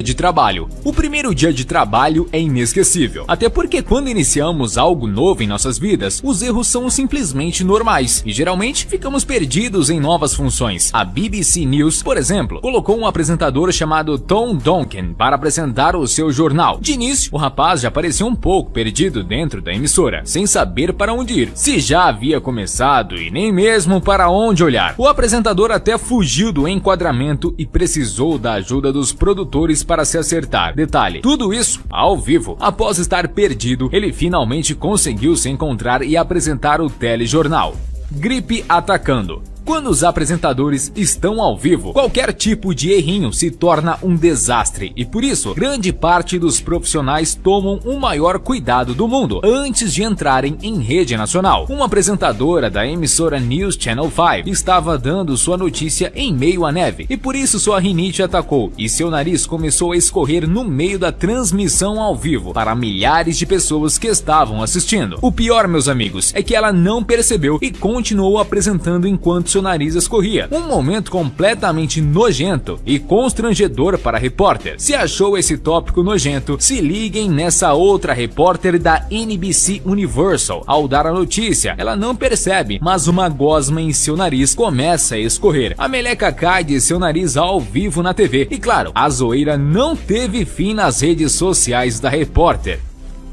de trabalho. O primeiro dia de trabalho é inesquecível, até porque quando iniciamos algo novo em nossas vidas, os erros são simplesmente normais e geralmente ficamos perdidos em novas funções. A BBC News, por exemplo, colocou um apresentador chamado Tom Duncan para apresentar o seu jornal. De início, o rapaz já parecia um pouco perdido dentro da emissora, sem saber para onde ir, se já havia começado e nem mesmo para onde olhar. O apresentador até fugiu do enquadramento e precisou da ajuda dos produtores para se acertar. Detalhe, tudo isso ao vivo. Após estar perdido, ele finalmente conseguiu se encontrar e apresentar o telejornal. Gripe atacando. Quando os apresentadores estão ao vivo, qualquer tipo de errinho se torna um desastre e por isso, grande parte dos profissionais tomam o maior cuidado do mundo antes de entrarem em rede nacional. Uma apresentadora da emissora News Channel 5 estava dando sua notícia em meio à neve e por isso sua rinite atacou e seu nariz começou a escorrer no meio da transmissão ao vivo para milhares de pessoas que estavam assistindo. O pior, meus amigos, é que ela não percebeu e continuou apresentando enquanto seu nariz escorria. Um momento completamente nojento e constrangedor para a repórter. Se achou esse tópico nojento, se liguem nessa outra repórter da NBC Universal. Ao dar a notícia, ela não percebe, mas uma gosma em seu nariz começa a escorrer. A meleca cai de seu nariz ao vivo na TV. E claro, a zoeira não teve fim nas redes sociais da repórter.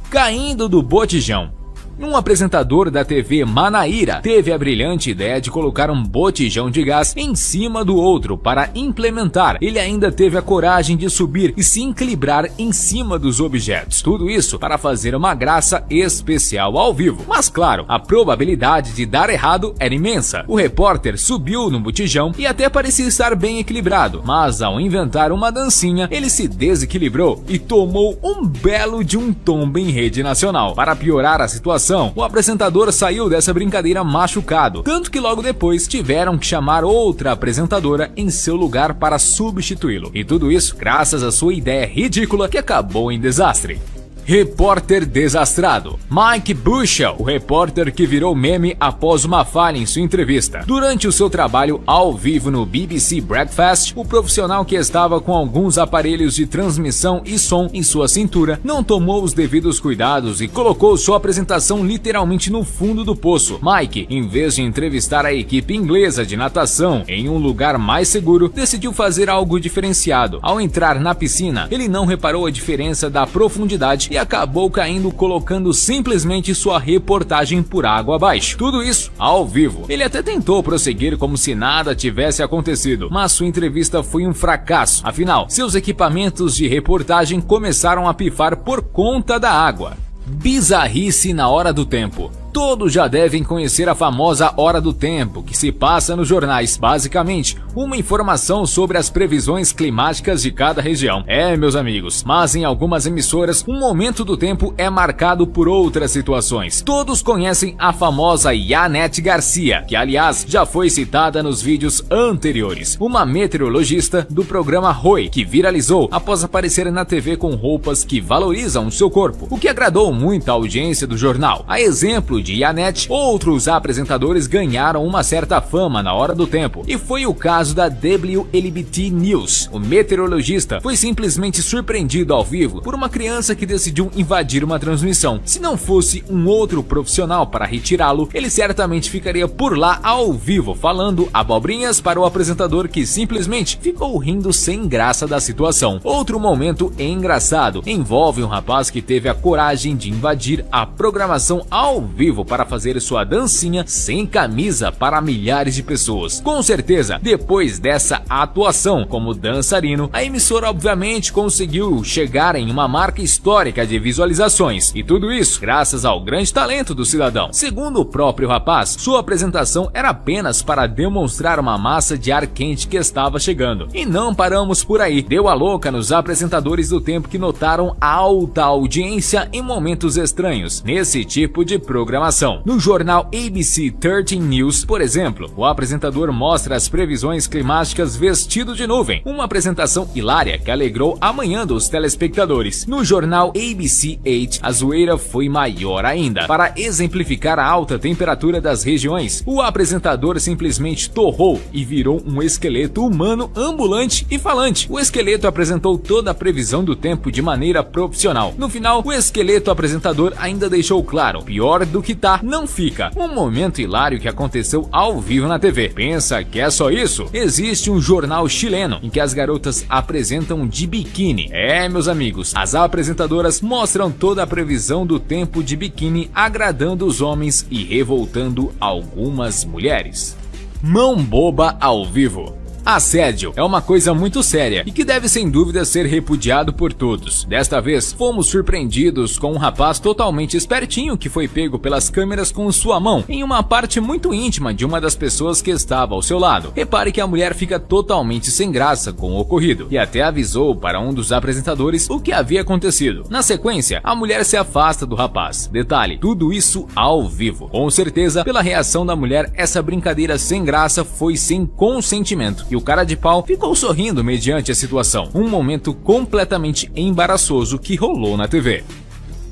Caindo do botijão. Um apresentador da TV Manaíra teve a brilhante ideia de colocar um botijão de gás em cima do outro para implementar. Ele ainda teve a coragem de subir e se equilibrar em cima dos objetos. Tudo isso para fazer uma graça especial ao vivo. Mas claro, a probabilidade de dar errado era imensa. O repórter subiu no botijão e até parecia estar bem equilibrado, mas ao inventar uma dancinha, ele se desequilibrou e tomou um belo de um tombo em rede nacional. Para piorar a situação, o apresentador saiu dessa brincadeira machucado, tanto que logo depois tiveram que chamar outra apresentadora em seu lugar para substituí-lo. E tudo isso graças à sua ideia ridícula que acabou em desastre. Repórter desastrado. Mike Bushell, o repórter que virou meme após uma falha em sua entrevista. Durante o seu trabalho ao vivo no BBC Breakfast, o profissional que estava com alguns aparelhos de transmissão e som em sua cintura não tomou os devidos cuidados e colocou sua apresentação literalmente no fundo do poço. Mike, em vez de entrevistar a equipe inglesa de natação em um lugar mais seguro, decidiu fazer algo diferenciado. Ao entrar na piscina, ele não reparou a diferença da profundidade e acabou caindo, colocando simplesmente sua reportagem por água abaixo. Tudo isso ao vivo. Ele até tentou prosseguir como se nada tivesse acontecido, mas sua entrevista foi um fracasso. Afinal, seus equipamentos de reportagem começaram a pifar por conta da água. Bizarrice na hora do tempo. Todos já devem conhecer a famosa Hora do Tempo, que se passa nos jornais. Basicamente, uma informação sobre as previsões climáticas de cada região. Meus amigos, mas em algumas emissoras, um momento do tempo é marcado por outras situações. Todos conhecem a famosa Yanete Garcia, que aliás já foi citada nos vídeos anteriores. Uma meteorologista do programa Roy, que viralizou após aparecer na TV com roupas que valorizam seu corpo, o que agradou muito a audiência do jornal. A exemplo de Yanete, outros apresentadores ganharam uma certa fama na Hora do Tempo, e foi o caso da WLBT News. O meteorologista foi simplesmente surpreendido ao vivo por uma criança que decidiu invadir uma transmissão. Se não fosse um outro profissional para retirá-lo, ele certamente ficaria por lá ao vivo, falando abobrinhas para o apresentador, que simplesmente ficou rindo sem graça da situação. Outro momento engraçado envolve um rapaz que teve a coragem de invadir a programação ao vivo para fazer sua dancinha sem camisa para milhares de pessoas. Com certeza, depois dessa atuação como dançarino, a emissora obviamente conseguiu chegar em uma marca histórica de visualizações, e tudo isso graças ao grande talento do cidadão. Segundo o próprio rapaz, sua apresentação era apenas para demonstrar uma massa de ar quente que estava chegando. E não paramos por aí. Deu a louca nos apresentadores do tempo que notaram a alta audiência em momentos estranhos nesse tipo de programação. programação. No jornal ABC 13 News, por exemplo, o apresentador mostra as previsões climáticas vestido de nuvem, uma apresentação hilária que alegrou a manhã dos telespectadores. No jornal ABC 8, a zoeira foi maior ainda. Para exemplificar a alta temperatura das regiões, o apresentador simplesmente torrou e virou um esqueleto humano ambulante e falante. O esqueleto apresentou toda a previsão do tempo de maneira profissional. No final, o esqueleto apresentador ainda deixou claro: pior do que tá, não fica. Um momento hilário que aconteceu ao vivo na TV. Pensa que é só isso? Existe um jornal chileno em que as garotas apresentam de biquíni. Meus amigos, as apresentadoras mostram toda a previsão do tempo de biquíni, agradando os homens e revoltando algumas mulheres. Mão boba ao vivo. Assédio é uma coisa muito séria e que deve sem dúvida ser repudiado por todos. Desta vez, fomos surpreendidos com um rapaz totalmente espertinho que foi pego pelas câmeras com sua mão em uma parte muito íntima de uma das pessoas que estava ao seu lado. Repare que a mulher fica totalmente sem graça com o ocorrido e até avisou para um dos apresentadores o que havia acontecido. Na sequência, a mulher se afasta do rapaz. Detalhe, tudo isso ao vivo. Com certeza, pela reação da mulher, essa brincadeira sem graça foi sem consentimento. E o cara de pau ficou sorrindo mediante a situação. Um momento completamente embaraçoso que rolou na TV.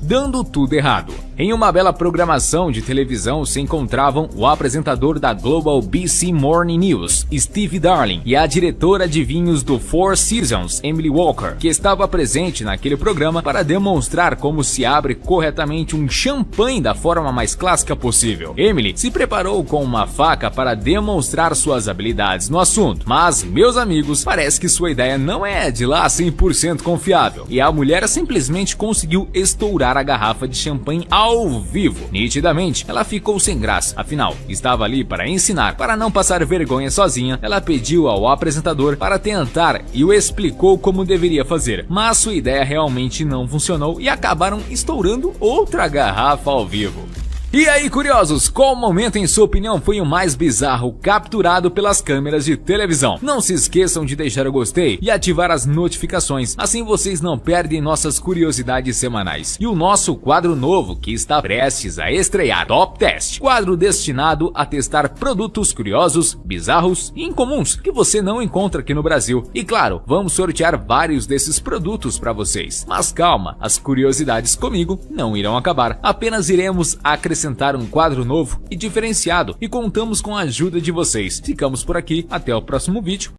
Dando tudo errado. Em uma bela programação de televisão se encontravam o apresentador da Global BC Morning News, Steve Darling, e a diretora de vinhos do Four Seasons, Emily Walker, que estava presente naquele programa para demonstrar como se abre corretamente um champanhe da forma mais clássica possível. Emily se preparou com uma faca para demonstrar suas habilidades no assunto, mas, meus amigos, parece que sua ideia não é de lá 100% confiável, e a mulher simplesmente conseguiu estourar a garrafa de champanhe ao vivo. Nitidamente, ela ficou sem graça, afinal, estava ali para ensinar. Para não passar vergonha sozinha, ela pediu ao apresentador para tentar e o explicou como deveria fazer, mas sua ideia realmente não funcionou e acabaram estourando outra garrafa ao vivo. E aí, curiosos, qual momento em sua opinião foi o mais bizarro capturado pelas câmeras de televisão? Não se esqueçam de deixar o gostei e ativar as notificações, assim vocês não perdem nossas curiosidades semanais. E o nosso quadro novo que está prestes a estrear, Top Test, quadro destinado a testar produtos curiosos, bizarros e incomuns que você não encontra aqui no Brasil. E claro, vamos sortear vários desses produtos para vocês. Mas calma, as curiosidades comigo não irão acabar, apenas iremos acrescentar um quadro novo e diferenciado e contamos com a ajuda de vocês. Ficamos por aqui, até o próximo vídeo.